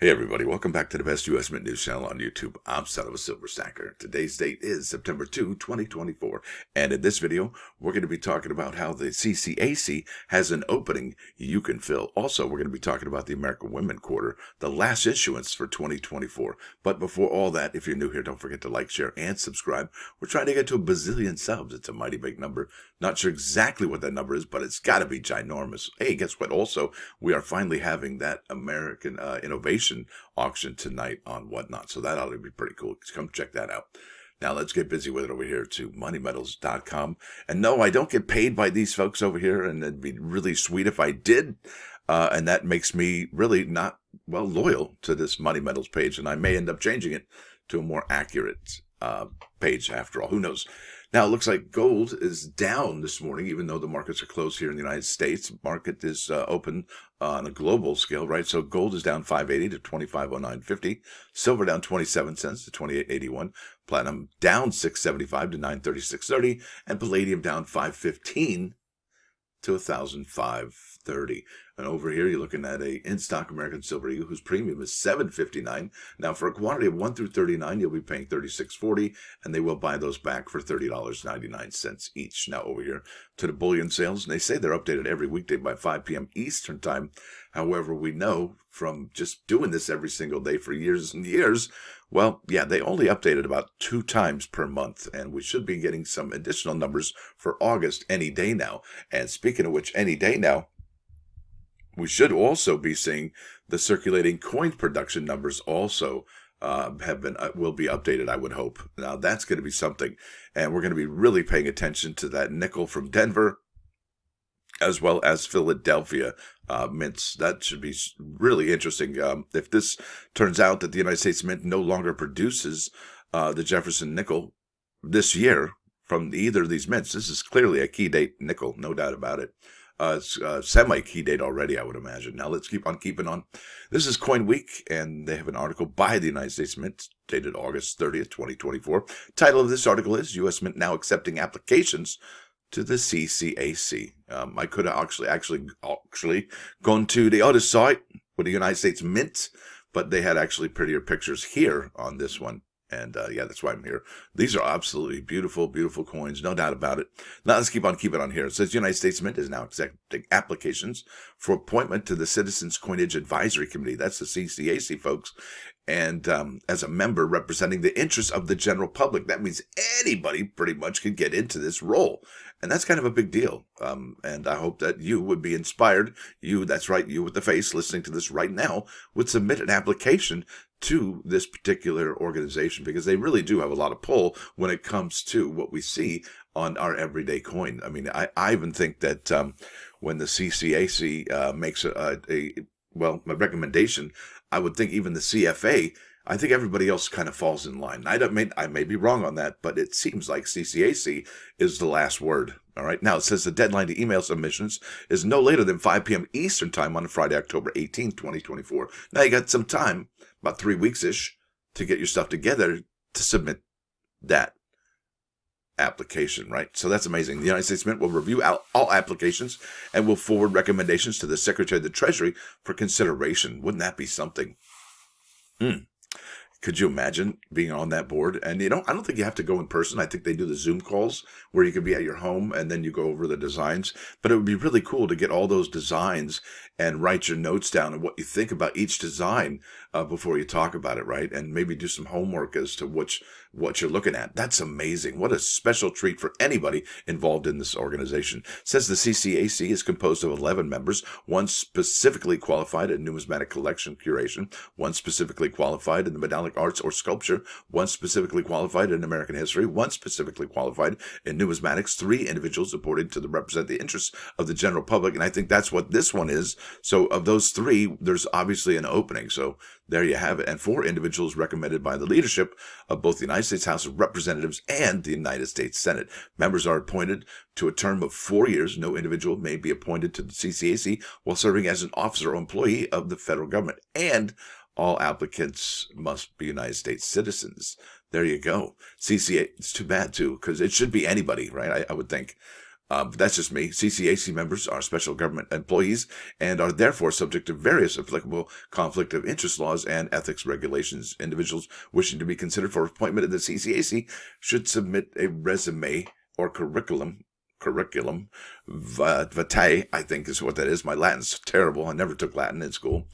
Hey everybody, welcome back to the best U.S. Mint News channel on YouTube. I'm Sonofasilverstacker. Today's date is September 2, 2024, and in this video, we're going to be talking about how the CCAC has an opening you can fill. Also, we're going to be talking about the American Women Quarter, the last issuance for 2024. But before all that, if you're new here, don't forget to like, share, and subscribe. We're trying to get to a bazillion subs. It's a mighty big number. Not sure exactly what that number is, but it's got to be ginormous. Hey, guess what? Also, we are finally having that American Innovation auction tonight on Whatnot, so that ought to be pretty cool. Come check that out. Now let's get busy with it over here to moneymetals.com. And no, I don't get paid by these folks over here, and it'd be really sweet if I did. And that makes me really not, well, loyal to this Money Metals page, and I may end up changing it to a more accurate page after all. Who knows? Now, it looks like gold is down this morning, even though the markets are closed here in the United States. Market is open on a global scale, right? So gold is down 580 to 2509.50. Silver down 27 cents to 28.81. Platinum down 675 to 936.30. And palladium down 515 to 1,005.30. And over here, you're looking at a in-stock American Silver Eagle whose premium is $7.59. Now, for a quantity of 1 through 39, you'll be paying $36.40, and they will buy those back for $30.99 each. Now, over here to the bullion sales, and they say they're updated every weekday by 5 p.m. Eastern Time. However, we know from just doing this every single day for years and years, well, yeah, they only update it about 2 times per month, and we should be getting some additional numbers for August any day now. And speaking of which, any day now, we should also be seeing the circulating coin production numbers also will be updated, I would hope. Now, that's going to be something, and we're going to be really paying attention to that nickel from Denver, as well as Philadelphia mints. That should be really interesting. If this turns out that the United States Mint no longer produces the Jefferson nickel this year from either of these mints, this is clearly a key date nickel, no doubt about it. It's semi-key date already, I would imagine. Now, let's keep on keeping on. This is Coin Week, and they have an article by the United States Mint dated August 30th, 2024. Title of this article is U.S. Mint Now Accepting Applications to the CCAC. I could have actually gone to the other site with the United States Mint, but they had actually prettier pictures here on this one. And yeah, that's why I'm here. These are absolutely beautiful, beautiful coins, no doubt about it. Now let's keep on keeping on here. It says United States Mint is now accepting applications for appointment to the Citizens Coinage Advisory Committee. That's the CCAC, folks. And as a member representing the interests of the general public, that means anybody pretty much can get into this role. And that's kind of a big deal. And I hope that you would be inspired. You, that's right, you with the face listening to this right now, would submit an application to this particular organization, because they really do have a lot of pull when it comes to what we see on our everyday coin. I mean, I even think that when the CCAC makes a recommendation, I would think even the CFA, I think everybody else kind of falls in line. I may be wrong on that, but it seems like CCAC is the last word. All right. Now, it says the deadline to email submissions is no later than 5 p.m. Eastern Time on Friday, October 18th, 2024. Now, you got some time, about 3 weeks-ish, to get your stuff together to submit that application, right? So that's amazing. The United States Mint will review all applications and will forward recommendations to the Secretary of the Treasury for consideration. Wouldn't that be something? Could you imagine being on that board? And I don't think you have to go in person. I think they do the Zoom calls where you could be at your home and then you go over the designs. But it would be really cool to get all those designs and write your notes down and what you think about each design before you talk about it, right? And maybe do some homework as to what you're looking at. That's amazing. What a special treat for anybody involved in this organization. It says the CCAC is composed of 11 members, one specifically qualified in numismatic collection curation, one specifically qualified in the medallic arts or sculpture, one specifically qualified in American history, one specifically qualified in numismatics, 3 individuals appointed to represent the interests of the general public. And I think that's what this one is. So of those 3, there's obviously an opening. So there you have it. And 4 individuals recommended by the leadership of both the United States House of Representatives and the United States Senate. Members are appointed to a term of 4 years. No individual may be appointed to the CCAC while serving as an officer or employee of the federal government. And all applicants must be United States citizens. There you go. CCA, it's too bad, too, because it should be anybody, right? I would think. But that's just me. CCAC members are special government employees and are therefore subject to various applicable conflict of interest laws and ethics regulations. Individuals wishing to be considered for appointment in the CCAC should submit a resume or curriculum vitae, I think is what that is. My Latin's terrible. I never took Latin in school.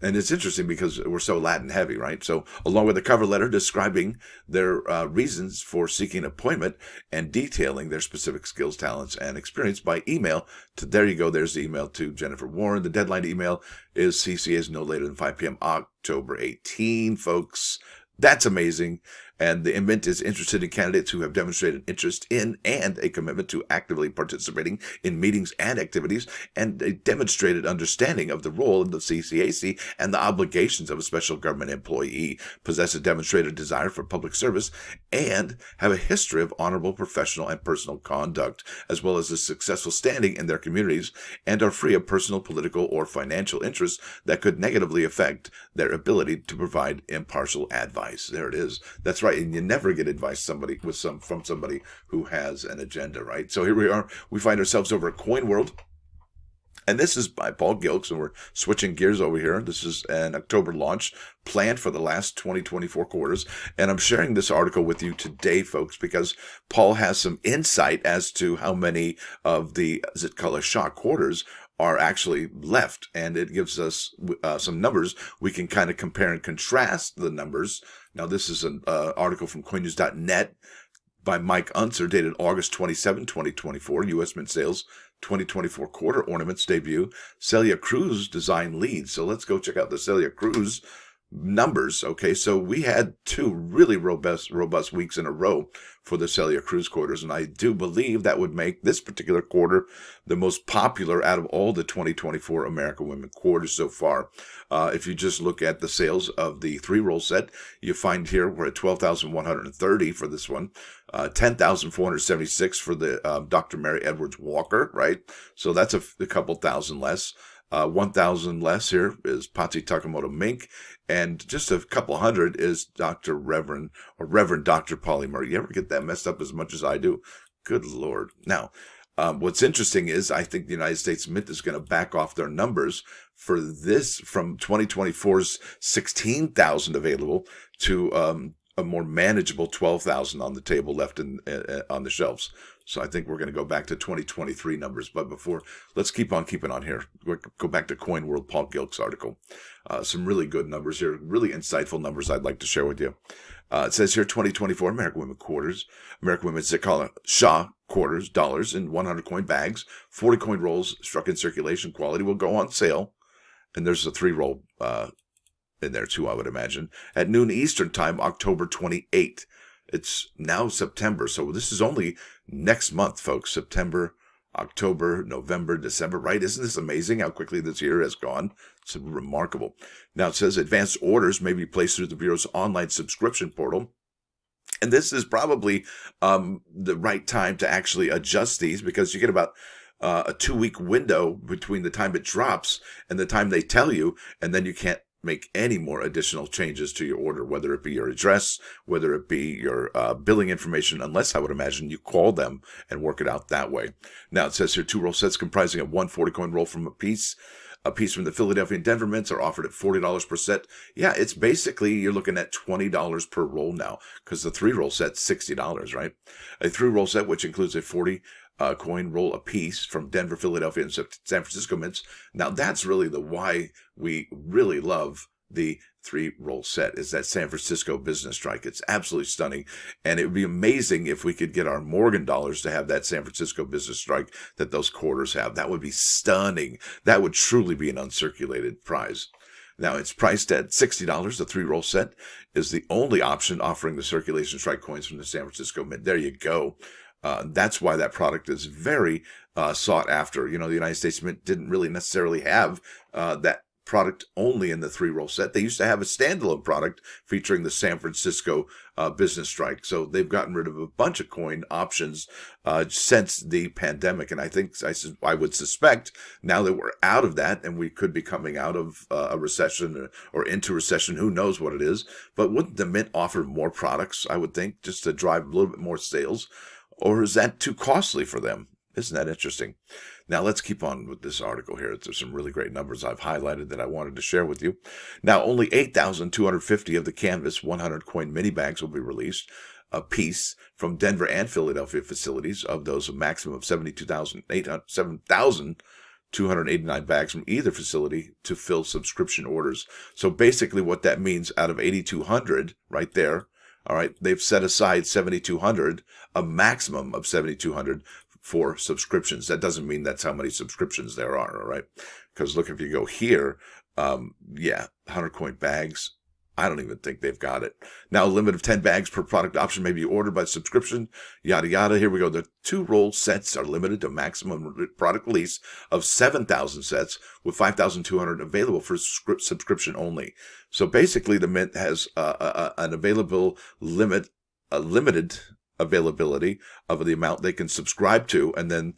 And it's interesting because we're so Latin heavy, right? So along with a cover letter describing their reasons for seeking appointment and detailing their specific skills, talents, and experience by email to, there you go, there's the email to Jennifer Warren. The deadline to email is CCAs no later than 5 p.m. October 18, folks. That's amazing. And the event is interested in candidates who have demonstrated interest in and a commitment to actively participating in meetings and activities, and a demonstrated understanding of the role of the CCAC and the obligations of a special government employee, possess a demonstrated desire for public service, and have a history of honorable professional and personal conduct, as well as a successful standing in their communities, and are free of personal, political, or financial interests that could negatively affect their ability to provide impartial advice. There it is. That's right. And you never get advice from somebody who has an agenda, right? So here we are. We find ourselves over at Coin World. And this is by Paul Gilks, and we're switching gears over here. This is an October launch planned for the last 2024 quarters. And I'm sharing this article with you today, folks, because Paul has some insight as to how many of the Zeppelin Shah quarters are actually left. And it gives us some numbers. We can kind of compare and contrast the numbers. Now, this is an article from coinnews.net by Mike Unser, dated August 27, 2024. U.S. Mint sales 2024 quarter ornaments debut. Celia Cruz design leads. So let's go check out the Celia Cruz numbers. Okay, so we had two really robust weeks in a row for the Celia Cruz quarters, and I do believe that would make this particular quarter the most popular out of all the 2024 American Women quarters so far. If you just look at the sales of the 3-roll set, you find here we're at 12,130 for this one, 10,476 for the Dr. Mary Edwards Walker, right? So that's a couple thousand less. 1,000 less here is Patsy Takamoto Mink, and just a couple hundred is Reverend Dr. Polly Murray. You ever get that messed up as much as I do? Good Lord. Now, what's interesting is I think the United States Mint is going to back off their numbers for this from 2024's 16,000 available to a more manageable 12,000 on the table left on the shelves. So I think we're going to go back to 2023 numbers. But before, let's keep on keeping on here. We'll go back to Coin World, Paul Gilks' article. Some really good numbers here, really insightful numbers I'd like to share with you. It says here 2024 American Women quarters, American Women Zeppelin Shah quarters, dollars in 100 coin bags, 40 coin rolls struck in circulation. Quality will go on sale. And there's a 3-roll in there too, I would imagine, at noon Eastern time, October 28th. It's now September, so this is only next month, folks. September, October, November, December, right? Isn't this amazing how quickly this year has gone? It's remarkable. Now it says advanced orders may be placed through the Bureau's online subscription portal. And this is probably the right time to actually adjust these, because you get about a 2-week window between the time it drops and the time they tell you, and then you can't make any more additional changes to your order, whether it be your address, whether it be your billing information, unless I would imagine you call them and work it out that way. Now it says here 2-roll sets comprising of 1 40-coin roll from a piece from the Philadelphia and Denver mints are offered at $40 per set. Yeah, it's basically, you're looking at $20 per roll now, because the 3-roll set's $60, right? A 3-roll set, which includes a 40 coin roll a piece from Denver, Philadelphia, and San Francisco mints. Now that's really the why we really love the 3-roll set, is that San Francisco business strike. It's absolutely stunning, and it would be amazing if we could get our Morgan dollars to have that San Francisco business strike that those quarters have. That would be stunning. That would truly be an uncirculated prize. Now, it's priced at $60. The 3-roll set is the only option offering the circulation strike coins from the San Francisco Mint. There you go. That's why that product is very sought after. You know, the United States Mint didn't really necessarily have that product only in the 3-roll set. They used to have a standalone product featuring the San Francisco business strike. So they've gotten rid of a bunch of coin options since the pandemic. And I would suspect now that we're out of that, and we could be coming out of a recession or into recession, who knows what it is. But wouldn't the Mint offer more products, I would think, just to drive a little bit more sales? Or is that too costly for them? Isn't that interesting? Now, let's keep on with this article here. There's some really great numbers I've highlighted that I wanted to share with you. Now, only 8,250 of the Canvas 100 coin mini bags will be released a piece from Denver and Philadelphia facilities. Of those, a maximum of 7,289 bags from either facility to fill subscription orders. So basically what that means, out of 8,200 right there, all right, they've set aside 7,200, a maximum of 7,200 for subscriptions. That doesn't mean that's how many subscriptions there are, all right? Because look, if you go here, yeah, 100 coin bags, I don't even think they've got it. Now, a limit of 10 bags per product option may be ordered by subscription, yada, yada. Here we go. The 2-roll sets are limited to maximum product release of 7,000 sets, with 5,200 available for subscription only. So basically, the Mint has an limited availability of the amount they can subscribe to, and then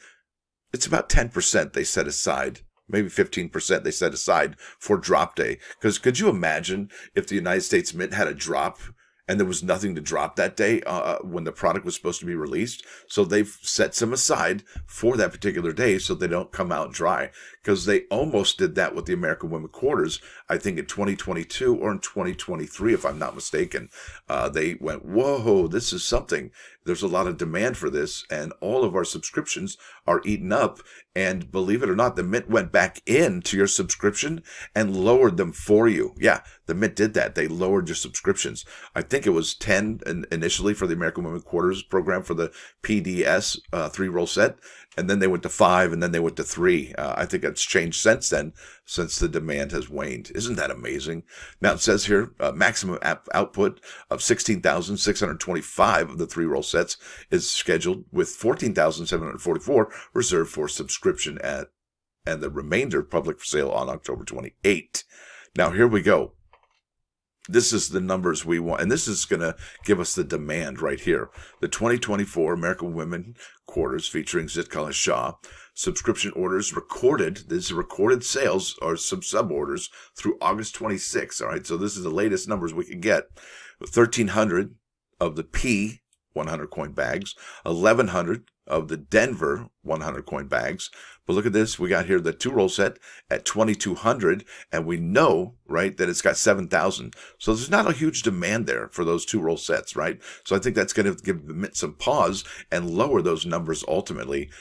it's about 10% they set aside. Maybe 15% they set aside for drop day. Because could you imagine if the United States Mint had a drop and there was nothing to drop that day when the product was supposed to be released? So they've set some aside for that particular day so they don't come out dry. Because they almost did that with the American Women Quarters, I think in 2022 or in 2023, if I'm not mistaken. They went, whoa, this is something. There's a lot of demand for this, and all of our subscriptions are eaten up. And believe it or not, the Mint went back into your subscription and lowered them for you. Yeah, the Mint did that. They lowered your subscriptions. I think it was 10 initially for the American Women Quarters program for the PDS 3-roll set. And then they went to 5, and then they went to 3. I think it's changed since then, since the demand has waned. Isn't that amazing? Now, it says here, maximum output of 16,625 of the 3-roll sets is scheduled, with 14,744 reserved for subscription and the remainder public for sale on October 28. Now, here we go. This is the numbers we want, and this is going to give us the demand right here. The 2024 American Women Quarters featuring Zitkala Shah. Subscription orders recorded. This is recorded sales or some sub-orders through August 26. All right, so this is the latest numbers we can get. 1,300 of the P 100 coin bags, 1,100 of the Denver 100 coin bags. But look at this. We got here the 2-roll set at 2,200, and we know, right, that it's got 7,000. So there's not a huge demand there for those 2-roll sets, right? So I think that's going to give the Mint some pause and lower those numbers ultimately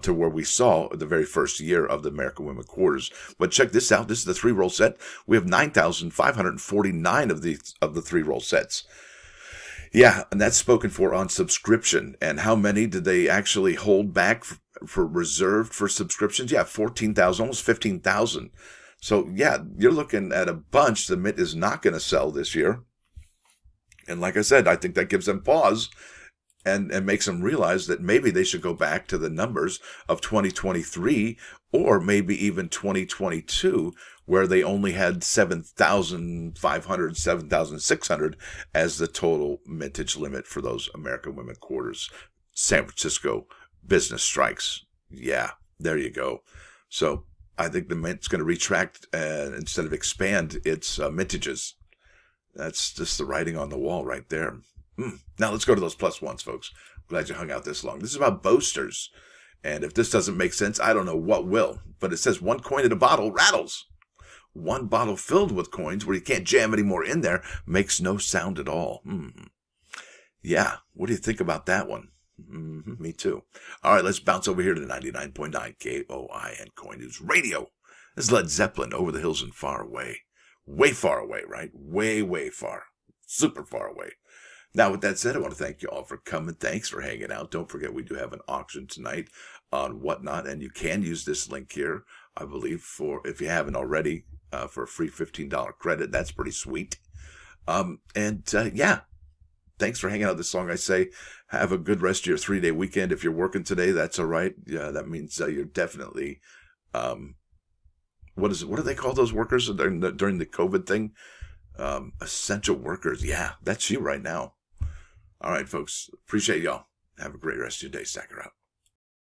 to where we saw the very first year of the American Women Quarters. But check this out. This is the 3-roll set. We have 9,549 of the 3-roll sets. Yeah, and that's spoken for on subscription. And how many did they actually hold back for reserved for subscriptions? Yeah, 14,000, almost 15,000. So, yeah, you're looking at a bunch the Mint is not going to sell this year. And like I said, I think that gives them pause and makes them realize that maybe they should go back to the numbers of 2023 or maybe even 2022, where they only had 7,500, 7,600 as the total mintage limit for those American Women Quarters San Francisco business strikes. Yeah, there you go. So I think the Mint's going to retract instead of expand its mintages. That's just the writing on the wall right there. Now let's go to those plus ones, folks. Glad you hung out this long. This is about boasters. And if this doesn't make sense, I don't know what will. But it says 1 coin in a bottle rattles. 1 bottle filled with coins where you can't jam any more in there makes no sound at all. Yeah, what do you think about that one? Me too. All right, let's bounce over here to 99.9 KOIN Coin News Radio. This is Led Zeppelin, Over the Hills and Far Away. Way far away, right? Way, way far. Super far away. Now, with that said, I want to thank you all for coming. Thanks for hanging out. Don't forget, we do have an auction tonight on Whatnot, and you can use this link here, I believe, for, if you haven't already, for a free $15 credit. That's pretty sweet. Yeah, thanks for hanging out this long. I say, have a good rest of your 3-day weekend. If you're working today, that's all right. Yeah, that means you're definitely, what do they call those workers during the COVID thing? Essential workers. Yeah, that's you right now. All right, folks. Appreciate y'all. Have a great rest of your day. Stacker out.